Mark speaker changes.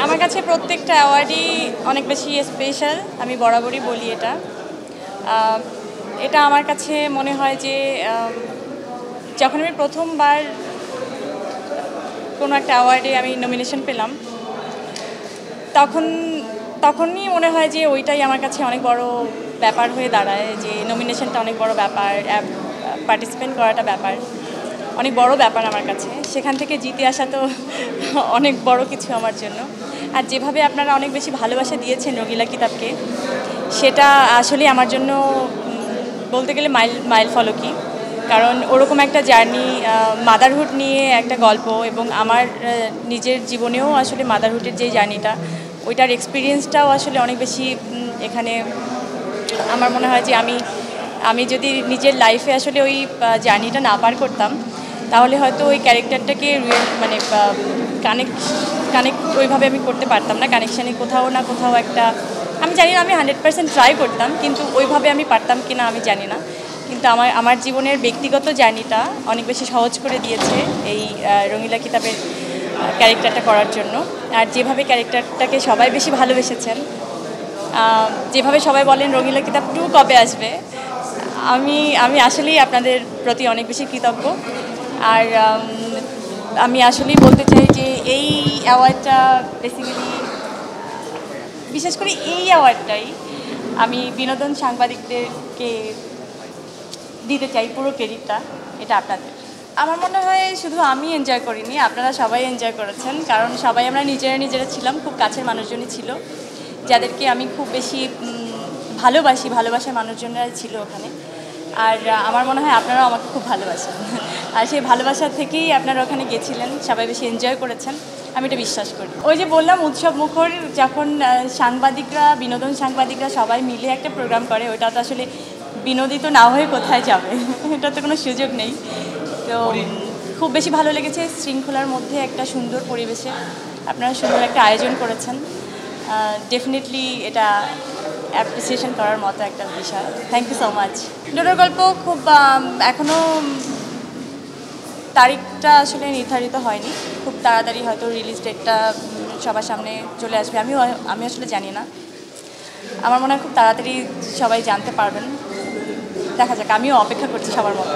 Speaker 1: আমার কাছে প্রত্যেকটা অ্যাওয়ার্ডই অনেক বেশি স্পেশাল। আমি বরাবরই বলি এটা। এটা আমার কাছে মনে হয় যে যখন আমি প্রথমবার কোনো একটা অ্যাওয়ার্ডে আমি নমিনেশন পেলাম, তখনই মনে হয় যে ওইটাই আমার কাছে অনেক বড় ব্যাপার হয়ে দাঁড়ায়, যে নমিনেশনটা অনেক বড় ব্যাপার, পার্টিসিপেন্ট করাটা ব্যাপার, অনেক বড় ব্যাপার আমার কাছে। সেখান থেকে জিতে আসা তো অনেক বড় কিছু আমার জন্য। আর যেভাবে আপনারা অনেক বেশি ভালোবাসা দিয়েছেন রঙিলা কিতাবকে, সেটা আসলে আমার জন্য বলতে গেলে মাইল ফলকই। কারণ ওরকম একটা জার্নি, মাদারহুড নিয়ে একটা গল্প, এবং আমার নিজের জীবনেও আসলে মাদারহুডের যে জার্নিটা, ওইটার এক্সপিরিয়েন্সটাও আসলে অনেক বেশি এখানে। আমার মনে হয় যে আমি যদি নিজের লাইফে আসলে ওই জার্নিটা না পার করতাম, তাহলে হয়তো ওই ক্যারেক্টারটাকে মানে কানেক্ট ওইভাবে আমি করতে পারতাম না। কানেকশানে কোথাও না কোথাও একটা, আমি জানি না আমি 100% ট্রাই করতাম, কিন্তু ওইভাবে আমি পারতাম কি না আমি জানি না। কিন্তু আমার জীবনের ব্যক্তিগত জার্নিটা অনেক বেশি সহজ করে দিয়েছে এই রঙিলা কিতাবের ক্যারেক্টারটা করার জন্য। আর যেভাবে ক্যারেক্টারটাকে সবাই বেশি ভালোবেসেছেন, যেভাবে সবাই বলেন রঙিলা কিতাব 2 কবে আসবে, আমি আসলেই আপনাদের প্রতি অনেক বেশি কৃতজ্ঞ। আর আমি আসলেই বলতে চাই যে এই অ্যাওয়ার্ডটা বেসিক্যালি, বিশেষ করে এই অ্যাওয়ার্ডটাই আমি বিনোদন সাংবাদিকদেরকে দিতে চাই। পুরো ক্রেডিটটা এটা আপনাদের। আমার মনে হয় শুধু আমি এনজয় করিনি, আপনারা সবাই এনজয় করেছেন। কারণ সবাই আমরা নিজেরা ছিলাম, খুব কাছের মানুষজনই ছিল, যাদেরকে আমি খুব বেশি ভালোবাসার মানুষজনরা ছিল ওখানে। আর আমার মনে হয় আপনারাও আমাকে খুব ভালোবাসেন। আর সেই ভালোবাসা থেকেই আপনারা ওখানে গেছিলেন, সবাই বেশি এনজয় করেছেন, আমি এটা বিশ্বাস করি। ওই যে বললাম উৎসব মুখর, যখন বিনোদন সাংবাদিকরা সবাই মিলে একটা প্রোগ্রাম করে, ওইটা তো আসলে বিনোদিত না হয়ে কোথায় যাবে, এটা তো কোনো সুযোগ নেই। তো খুব বেশি ভালো লেগেছে, শৃঙ্খলার মধ্যে একটা সুন্দর পরিবেশে আপনারা সুন্দর একটা আয়োজন করেছেন। ডেফিনেটলি এটা অ্যাপ্রিসিয়েশন করার মতো একটা বিষয়। Thank you so much. ডোডোর গল্প খুব এখনও তারিখটা আসলে নির্ধারিত হয়নি, খুব তাড়াতাড়ি হয়তো রিলিজ ডেটটা সবার সামনে চলে আসবে। আমি আসলে জানি না, আমার মনে হয় খুব তাড়াতাড়ি সবাই জানতে পারবেন। দেখা যাক, আমিও অপেক্ষা করছি সবার মতো।